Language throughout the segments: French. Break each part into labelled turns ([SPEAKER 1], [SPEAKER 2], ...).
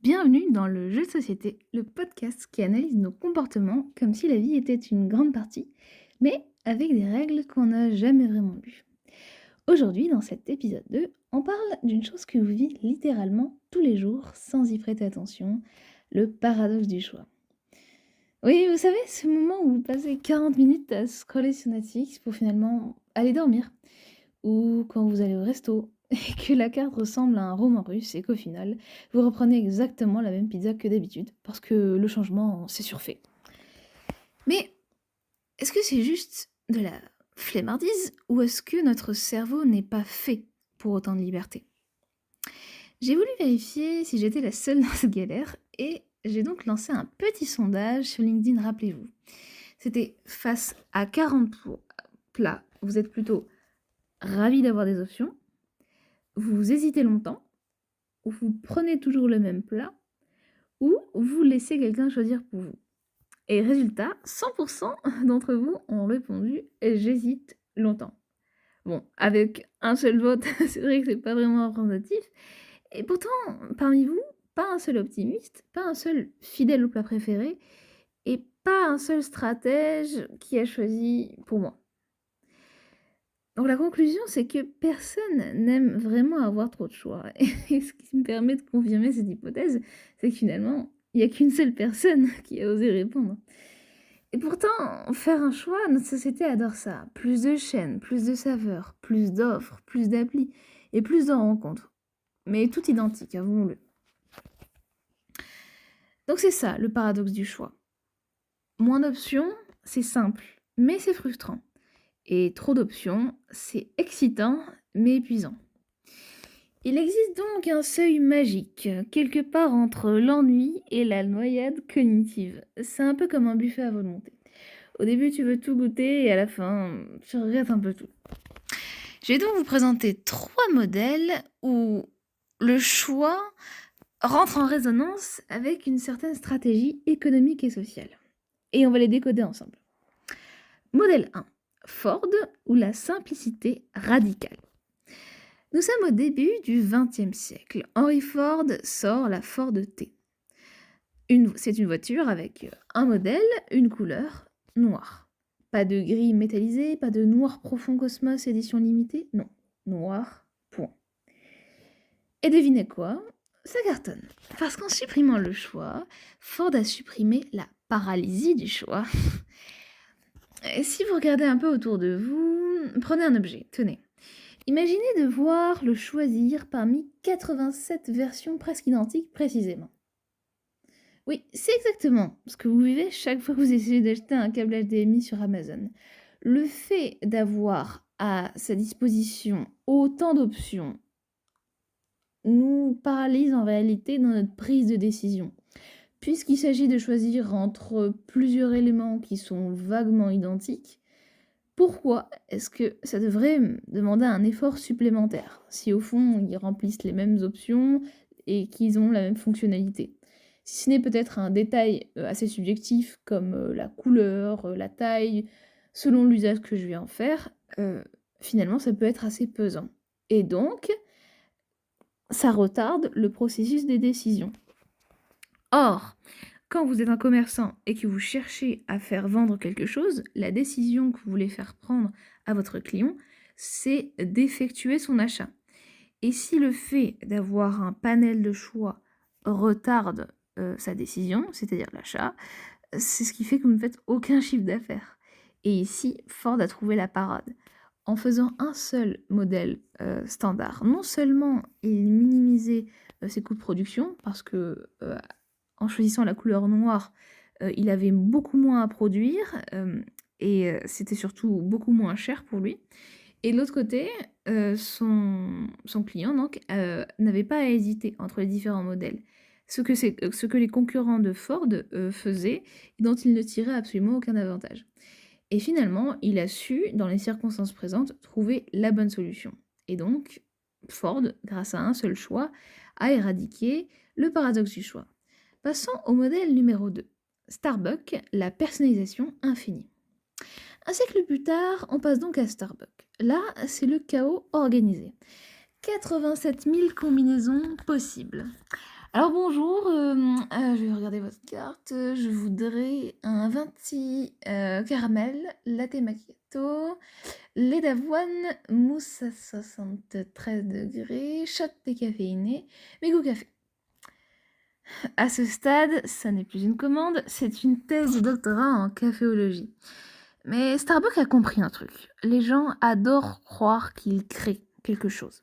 [SPEAKER 1] Bienvenue dans le jeu de société, le podcast qui analyse nos comportements comme si la vie était une grande partie, mais avec des règles qu'on n'a jamais vraiment lues. Aujourd'hui, dans cet épisode 2, on parle d'une chose que vous vivez littéralement tous les jours sans y prêter attention, le paradoxe du choix. Oui, vous savez, ce moment où vous passez 40 minutes à scroller sur Netflix pour finalement aller dormir, ou quand vous allez au resto et que la carte ressemble à un roman russe et qu'au final, vous reprenez exactement la même pizza que d'habitude parce que le changement, c'est surfait. Mais est-ce que c'est juste de la flemmardise ou est-ce que notre cerveau n'est pas fait pour autant de liberté? J'ai voulu vérifier si j'étais la seule dans cette galère et j'ai donc lancé un petit sondage sur LinkedIn, rappelez-vous. C'était face à 40 plats. Vous êtes plutôt ravi d'avoir des options, vous hésitez longtemps, ou vous prenez toujours le même plat, ou vous laissez quelqu'un choisir pour vous. Et résultat, 100% d'entre vous ont répondu « j'hésite longtemps ». Bon, avec un seul vote, c'est vrai que c'est pas vraiment représentatif. Et pourtant, parmi vous, pas un seul optimiste, pas un seul fidèle au plat préféré, et pas un seul stratège qui a choisi pour moi. Donc la conclusion, c'est que personne n'aime vraiment avoir trop de choix. Et ce qui me permet de confirmer cette hypothèse, c'est que finalement, il n'y a qu'une seule personne qui a osé répondre. Et pourtant, faire un choix, notre société adore ça. Plus de chaînes, plus de saveurs, plus d'offres, plus d'applis et plus de rencontres. Mais tout identique, avouons-le. Donc c'est ça, le paradoxe du choix. Moins d'options, c'est simple, mais c'est frustrant. Et trop d'options, c'est excitant, mais épuisant. Il existe donc un seuil magique, quelque part entre l'ennui et la noyade cognitive. C'est un peu comme un buffet à volonté. Au début, tu veux tout goûter et à la fin, tu regrettes un peu tout. Je vais donc vous présenter 3 modèles où le choix rentre en résonance avec une certaine stratégie économique et sociale. Et on va les décoder ensemble. Modèle 1. Ford ou la simplicité radicale. Nous sommes au début du XXe siècle. Henry Ford sort la Ford T. C'est une voiture avec un modèle, une couleur, noir. Pas de gris métallisé, pas de noir profond Cosmos édition limitée, non. Noir, point. Et devinez quoi? Ça cartonne. Parce qu'en supprimant le choix, Ford a supprimé la paralysie du choix. Et si vous regardez un peu autour de vous, prenez un objet, tenez. Imaginez devoir le choisir parmi 87 versions presque identiques précisément. Oui, c'est exactement ce que vous vivez chaque fois que vous essayez d'acheter un câble HDMI sur Amazon. Le fait d'avoir à sa disposition autant d'options nous paralyse en réalité dans notre prise de décision. Puisqu'il s'agit de choisir entre plusieurs éléments qui sont vaguement identiques, pourquoi est-ce que ça devrait demander un effort supplémentaire si au fond ils remplissent les mêmes options et qu'ils ont la même fonctionnalité? Si ce n'est peut-être un détail assez subjectif comme la couleur, la taille, selon l'usage que je vais en faire, finalement ça peut être assez pesant. Et donc, ça retarde le processus des décisions. Or, quand vous êtes un commerçant et que vous cherchez à faire vendre quelque chose, la décision que vous voulez faire prendre à votre client, c'est d'effectuer son achat. Et si le fait d'avoir un panel de choix retarde sa décision, c'est-à-dire l'achat, c'est ce qui fait que vous ne faites aucun chiffre d'affaires. Et ici, Ford a trouvé la parade. En faisant un seul modèle standard, non seulement il minimisait ses coûts de production, parce que en choisissant la couleur noire, il avait beaucoup moins à produire et c'était surtout beaucoup moins cher pour lui. Et de l'autre côté, son client donc n'avait pas à hésiter entre les différents modèles. Ce que les concurrents de Ford faisaient et dont il ne tirait absolument aucun avantage. Et finalement, il a su, dans les circonstances présentes, trouver la bonne solution. Et donc, Ford, grâce à un seul choix, a éradiqué le paradoxe du choix. Passons au modèle numéro 2. Starbucks, la personnalisation infinie. Un siècle plus tard, on passe donc à Starbucks. Là, c'est le chaos organisé. 87 000 combinaisons possibles. Alors bonjour, je vais regarder votre carte, je voudrais un venti, caramel, latte macchiato, lait d'avoine, mousse à 73 degrés, shot décaféiné, Mego café. À ce stade, ça n'est plus une commande, c'est une thèse de doctorat en caféologie. Mais Starbucks a compris un truc. Les gens adorent croire qu'ils créent quelque chose.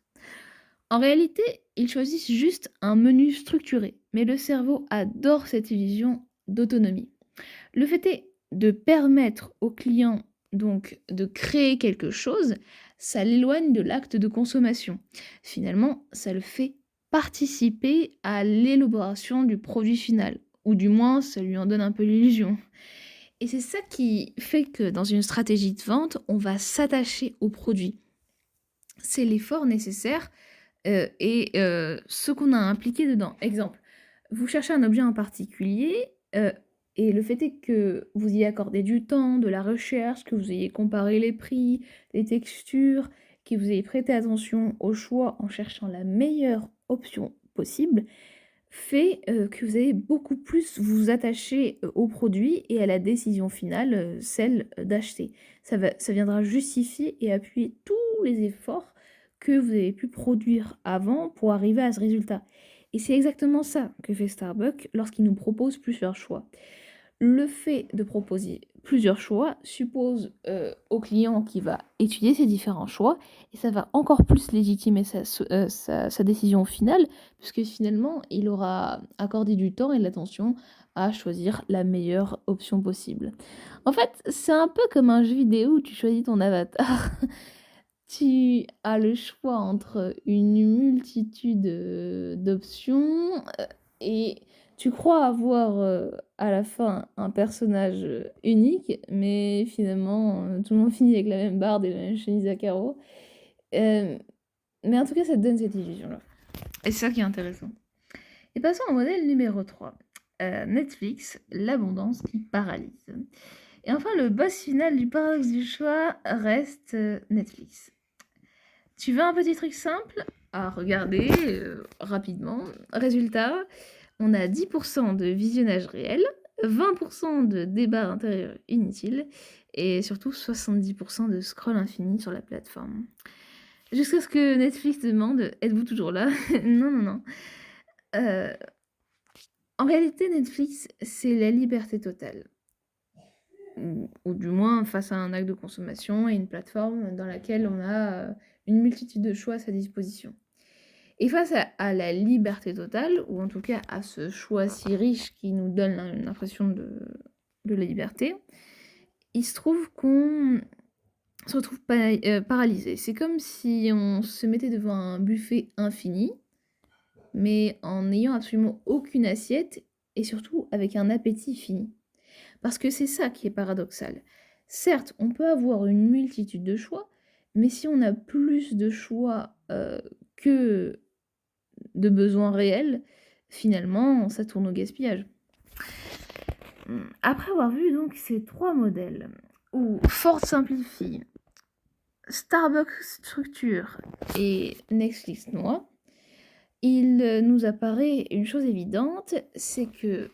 [SPEAKER 1] En réalité, ils choisissent juste un menu structuré, mais le cerveau adore cette illusion d'autonomie. Le fait est de permettre au client donc de créer quelque chose, ça l'éloigne de l'acte de consommation. Finalement, ça le fait participer à l'élaboration du produit final, ou du moins ça lui en donne un peu l'illusion. Et c'est ça qui fait que dans une stratégie de vente, on va s'attacher au produit. C'est l'effort nécessaire ce qu'on a impliqué dedans. Exemple, vous cherchez un objet en particulier et le fait est que vous y accordez du temps, de la recherche, que vous ayez comparé les prix, les textures, que vous ayez prêté attention au choix en cherchant la meilleure option possible, fait que vous allez beaucoup plus vous attacher au produit et à la décision finale, celle d'acheter. Ça viendra justifier et appuyer tous les efforts que vous avez pu produire avant pour arriver à ce résultat. Et c'est exactement ça que fait Starbucks lorsqu'il nous propose plusieurs choix. Le fait de proposer plusieurs choix suppose au client qui va étudier ces différents choix et ça va encore plus légitimer sa décision finale puisque finalement il aura accordé du temps et de l'attention à choisir la meilleure option possible. En fait, c'est un peu comme un jeu vidéo où tu choisis ton avatar. Tu as le choix entre une multitude d'options et tu crois avoir à la fin un personnage unique, mais finalement tout le monde finit avec la même barbe et la même chemise à carreaux. Mais en tout cas, ça te donne cette illusion-là. Et c'est ça qui est intéressant. Et passons au modèle numéro 3. Netflix, l'abondance qui paralyse. Et enfin, le boss final du paradoxe du choix reste Netflix. Tu veux un petit truc simple à regarder rapidement. Résultat, on a 10% de visionnage réel, 20% de débat intérieur inutile et surtout 70% de scroll infini sur la plateforme. Jusqu'à ce que Netflix demande « Êtes-vous toujours là ?» Non, non, non. En réalité, Netflix, c'est la liberté totale. Ou du moins face à un acte de consommation et une plateforme dans laquelle on a une multitude de choix à sa disposition. Et face à la liberté totale, ou en tout cas à ce choix si riche qui nous donne l'impression de la liberté, il se trouve qu'on se retrouve paralysé. C'est comme si on se mettait devant un buffet infini, mais en n'ayant absolument aucune assiette et surtout avec un appétit fini. Parce que c'est ça qui est paradoxal. Certes, on peut avoir une multitude de choix, mais si on a plus de choix que de besoins réels, finalement, ça tourne au gaspillage. Après avoir vu donc ces trois modèles, où Ford simplifie, Starbucks structure et Netflix noie, il nous apparaît une chose évidente, c'est que,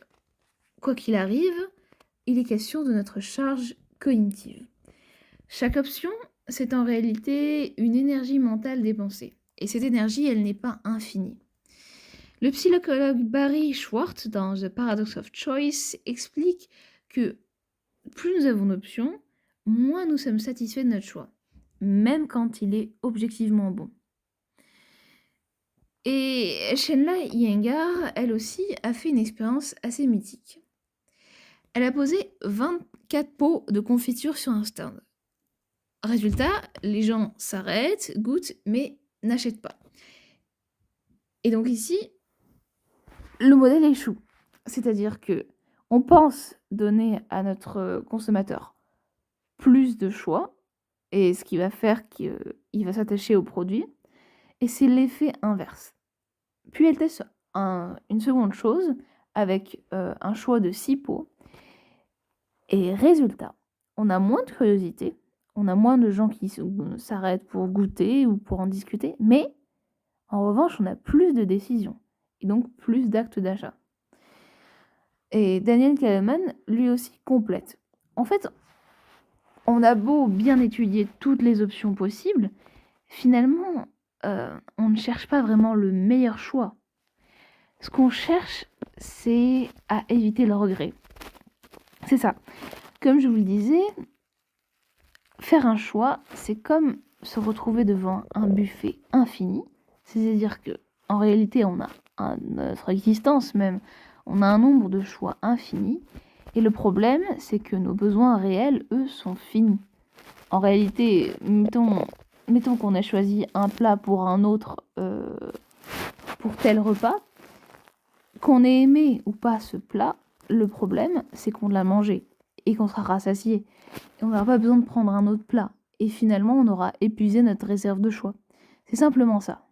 [SPEAKER 1] quoi qu'il arrive, il est question de notre charge cognitive. Chaque option, c'est en réalité une énergie mentale dépensée. Et cette énergie, elle n'est pas infinie. Le psychologue Barry Schwartz, dans The Paradox of Choice, explique que plus nous avons d'options, moins nous sommes satisfaits de notre choix, même quand il est objectivement bon. Et Shenla Iyengar, elle aussi, a fait une expérience assez mythique. Elle a posé 24 pots de confiture sur un stand. Résultat, les gens s'arrêtent, goûtent, mais n'achètent pas. Et donc ici, le modèle échoue. C'est-à-dire que on pense donner à notre consommateur plus de choix, et ce qui va faire qu'il va s'attacher au produit, et c'est l'effet inverse. Puis elle teste une seconde chose avec un choix de 6 pots, et résultat, on a moins de curiosité, on a moins de gens qui s'arrêtent pour goûter ou pour en discuter, mais en revanche, on a plus de décisions. et donc plus d'actes d'achat. Et Daniel Kahneman, lui aussi, complète. En fait, on a beau bien étudier toutes les options possibles, finalement, on ne cherche pas vraiment le meilleur choix. Ce qu'on cherche, c'est à éviter le regret. C'est ça. Comme je vous le disais, faire un choix, c'est comme se retrouver devant un buffet infini. C'est-à-dire que, en réalité, on a notre existence même, on a un nombre de choix infini. Et le problème, c'est que nos besoins réels, eux, sont finis. En réalité, mettons qu'on a choisi un plat pour un autre, pour tel repas, qu'on ait aimé ou pas ce plat, le problème, c'est qu'on l'a mangé et qu'on sera rassasié. Et on n'aura pas besoin de prendre un autre plat. Et finalement, on aura épuisé notre réserve de choix. C'est simplement ça.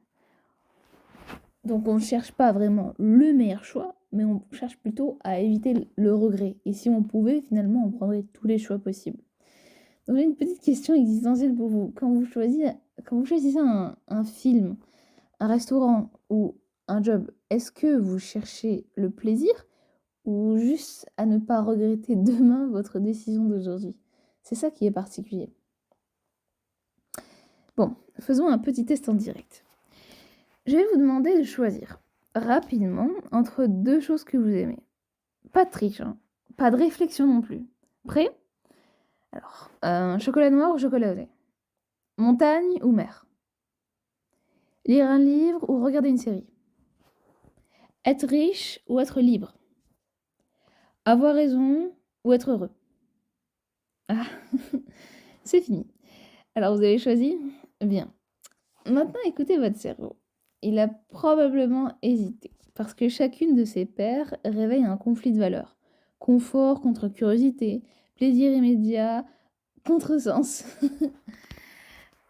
[SPEAKER 1] Donc on ne cherche pas vraiment le meilleur choix, mais on cherche plutôt à éviter le regret. Et si on pouvait, finalement, on prendrait tous les choix possibles. Donc j'ai une petite question existentielle pour vous. Quand vous choisissez un film, un restaurant ou un job, est-ce que vous cherchez le plaisir ou juste à ne pas regretter demain votre décision d'aujourd'hui? C'est ça qui est particulier. Bon, faisons un petit test en direct. Je vais vous demander de choisir rapidement entre deux choses que vous aimez. Pas de triche, hein. Pas de réflexion non plus. Prêt? Alors, chocolat noir ou chocolat au lait? Montagne ou mer? Lire un livre ou regarder une série? Être riche ou être libre? Avoir raison ou être heureux? Ah, c'est fini. Alors vous avez choisi? Bien. Maintenant écoutez votre cerveau. Il a probablement hésité, parce que chacune de ces paires réveille un conflit de valeurs. Confort contre curiosité, plaisir immédiat contre sens.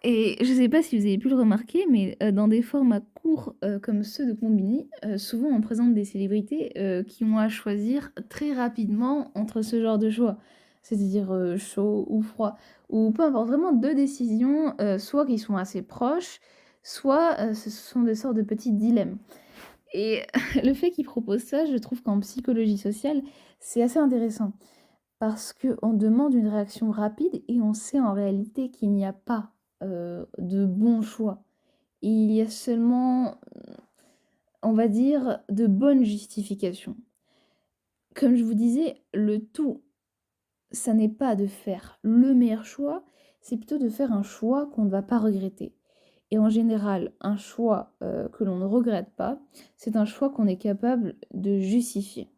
[SPEAKER 1] Et je ne sais pas si vous avez pu le remarquer, mais dans des formats courts comme ceux de Combini, souvent on présente des célébrités qui ont à choisir très rapidement entre ce genre de choix. C'est-à-dire chaud ou froid, ou peu importe, vraiment deux décisions, soit qui sont assez proches, soit ce sont des sortes de petits dilemmes. Et le fait qu'ils proposent ça, je trouve qu'en psychologie sociale, c'est assez intéressant. Parce qu'on demande une réaction rapide et on sait en réalité qu'il n'y a pas de bon choix. Il y a seulement, on va dire, de bonnes justifications. Comme je vous disais, le tout, ça n'est pas de faire le meilleur choix, c'est plutôt de faire un choix qu'on ne va pas regretter. Et en général, un choix que l'on ne regrette pas, c'est un choix qu'on est capable de justifier.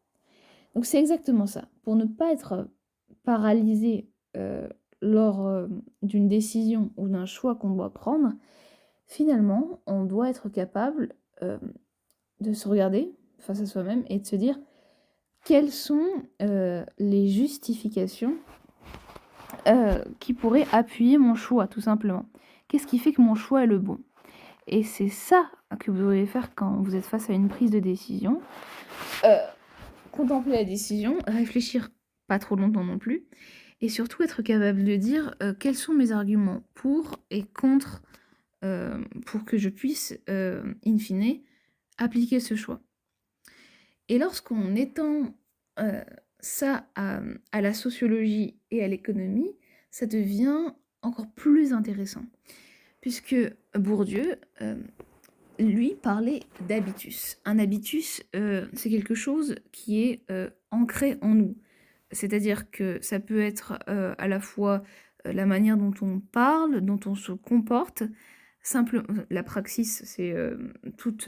[SPEAKER 1] Donc c'est exactement ça. Pour ne pas être paralysé lors d'une décision ou d'un choix qu'on doit prendre, finalement, on doit être capable de se regarder face à soi-même et de se dire quelles sont les justifications qui pourraient appuyer mon choix, tout simplement. Qu'est-ce qui fait que mon choix est le bon? Et c'est ça que vous devez faire quand vous êtes face à une prise de décision. Contempler la décision, réfléchir pas trop longtemps non plus, et surtout être capable de dire quels sont mes arguments pour et contre pour que je puisse, in fine, appliquer ce choix. Et lorsqu'on étend ça à la sociologie et à l'économie, ça devient encore plus intéressant. Puisque Bourdieu, lui, parlait d'habitus. Un habitus, c'est quelque chose qui est ancré en nous. C'est-à-dire que ça peut être à la fois la manière dont on parle, dont on se comporte. La praxis, c'est toutes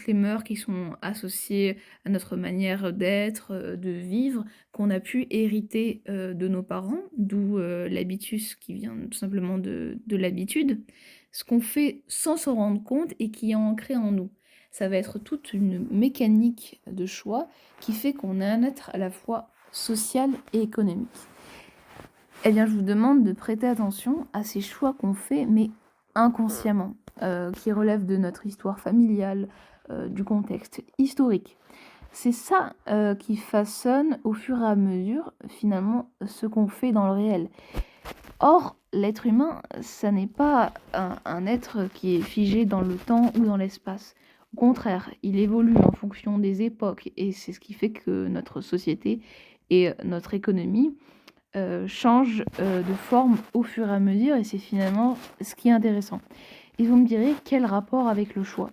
[SPEAKER 1] les mœurs qui sont associées à notre manière d'être, de vivre, qu'on a pu hériter de nos parents, d'où l'habitus qui vient tout simplement de l'habitude. Ce qu'on fait sans s'en rendre compte et qui est ancré en nous. Ça va être toute une mécanique de choix qui fait qu'on a un être à la fois social et économique. Eh bien, je vous demande de prêter attention à ces choix qu'on fait, mais inconsciemment, qui relèvent de notre histoire familiale, du contexte historique. C'est ça qui façonne au fur et à mesure, finalement, ce qu'on fait dans le réel. Or, l'être humain, ça n'est pas un être qui est figé dans le temps ou dans l'espace. Au contraire, il évolue en fonction des époques et c'est ce qui fait que notre société et notre économie changent de forme au fur et à mesure et c'est finalement ce qui est intéressant. Et vous me direz, quel rapport avec le choix?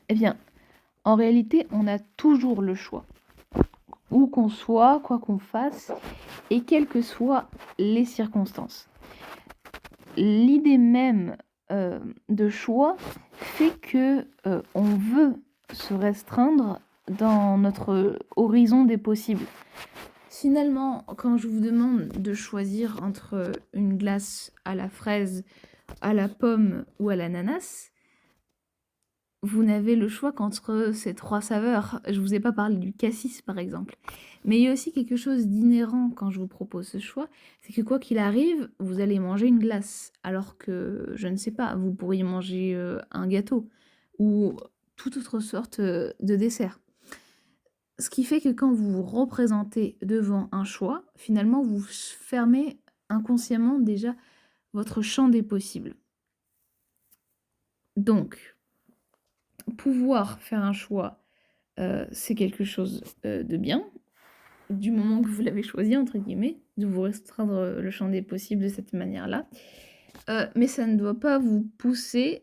[SPEAKER 1] Eh bien, en réalité, on a toujours le choix. Où qu'on soit, quoi qu'on fasse, et quelles que soient les circonstances. L'idée même de choix fait que on veut se restreindre dans notre horizon des possibles. Finalement, quand je vous demande de choisir entre une glace à la fraise, à la pomme ou à l'ananas, vous n'avez le choix qu'entre ces 3 saveurs. Je vous ai pas parlé du cassis, par exemple. Mais il y a aussi quelque chose d'inhérent quand je vous propose ce choix, c'est que quoi qu'il arrive, vous allez manger une glace, alors que, je ne sais pas, vous pourriez manger, un gâteau ou toute autre sorte, de dessert. Ce qui fait que quand vous vous représentez devant un choix, finalement, vous fermez inconsciemment déjà votre champ des possibles. Donc pouvoir faire un choix, c'est quelque chose, de bien, du moment que vous l'avez choisi entre guillemets, de vous restreindre, le champ des possibles de cette manière-là. Mais ça ne doit pas vous pousser,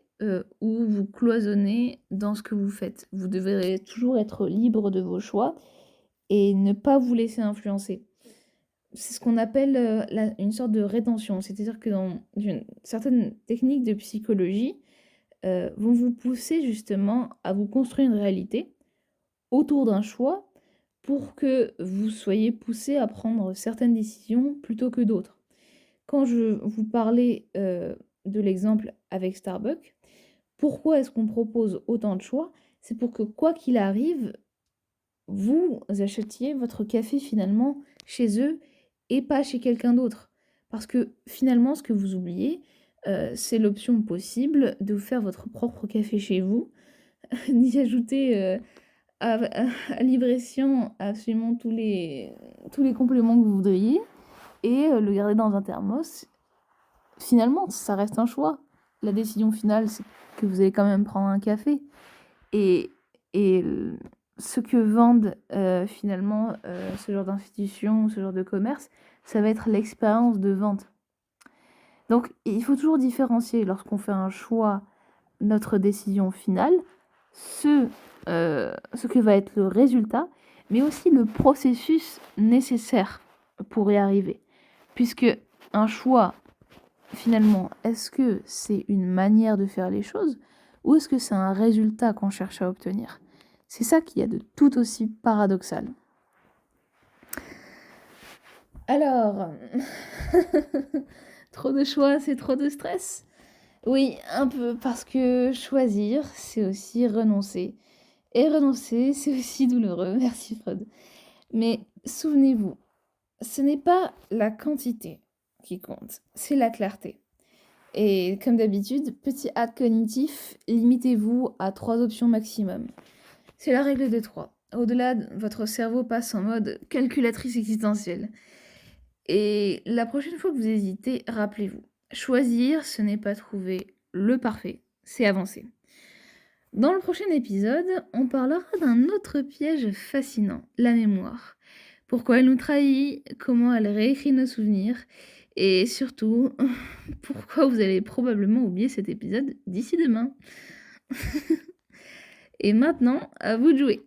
[SPEAKER 1] ou vous cloisonner dans ce que vous faites. Vous devrez toujours être libre de vos choix et ne pas vous laisser influencer. C'est ce qu'on appelle, une sorte de rétention. C'est-à-dire que dans certaines techniques de psychologie, vont vous pousser justement à vous construire une réalité autour d'un choix pour que vous soyez poussé à prendre certaines décisions plutôt que d'autres. Quand je vous parlais de l'exemple avec Starbucks, pourquoi est-ce qu'on propose autant de choix? C'est pour que quoi qu'il arrive, vous achetiez votre café finalement chez eux et pas chez quelqu'un d'autre. Parce que finalement, ce que vous oubliez, c'est l'option possible de vous faire votre propre café chez vous, d'y ajouter à Librescian absolument tous les compléments que vous voudriez et le garder dans un thermos. Finalement, ça reste un choix. La décision finale, c'est que vous allez quand même prendre un café. Et, et ce que vendent finalement ce genre d'institution ou ce genre de commerce, ça va être l'expérience de vente. Donc, il faut toujours différencier lorsqu'on fait un choix, notre décision finale, ce que va être le résultat, mais aussi le processus nécessaire pour y arriver. Puisque un choix, finalement, est-ce que c'est une manière de faire les choses ou est-ce que c'est un résultat qu'on cherche à obtenir? C'est ça qu'il y a de tout aussi paradoxal. Alors, trop de choix, c'est trop de stress? Oui, un peu, parce que choisir, c'est aussi renoncer. Et renoncer, c'est aussi douloureux. Merci Freud. Mais souvenez-vous, ce n'est pas la quantité qui compte, c'est la clarté. Et comme d'habitude, petit hack cognitif, limitez-vous à 3 options maximum. C'est la règle des 3. Au-delà, votre cerveau passe en mode calculatrice existentielle. Et la prochaine fois que vous hésitez, rappelez-vous, choisir, ce n'est pas trouver le parfait, c'est avancer. Dans le prochain épisode, on parlera d'un autre piège fascinant, la mémoire. Pourquoi elle nous trahit, comment elle réécrit nos souvenirs, et surtout, pourquoi vous allez probablement oublier cet épisode d'ici demain. Et maintenant, à vous de jouer.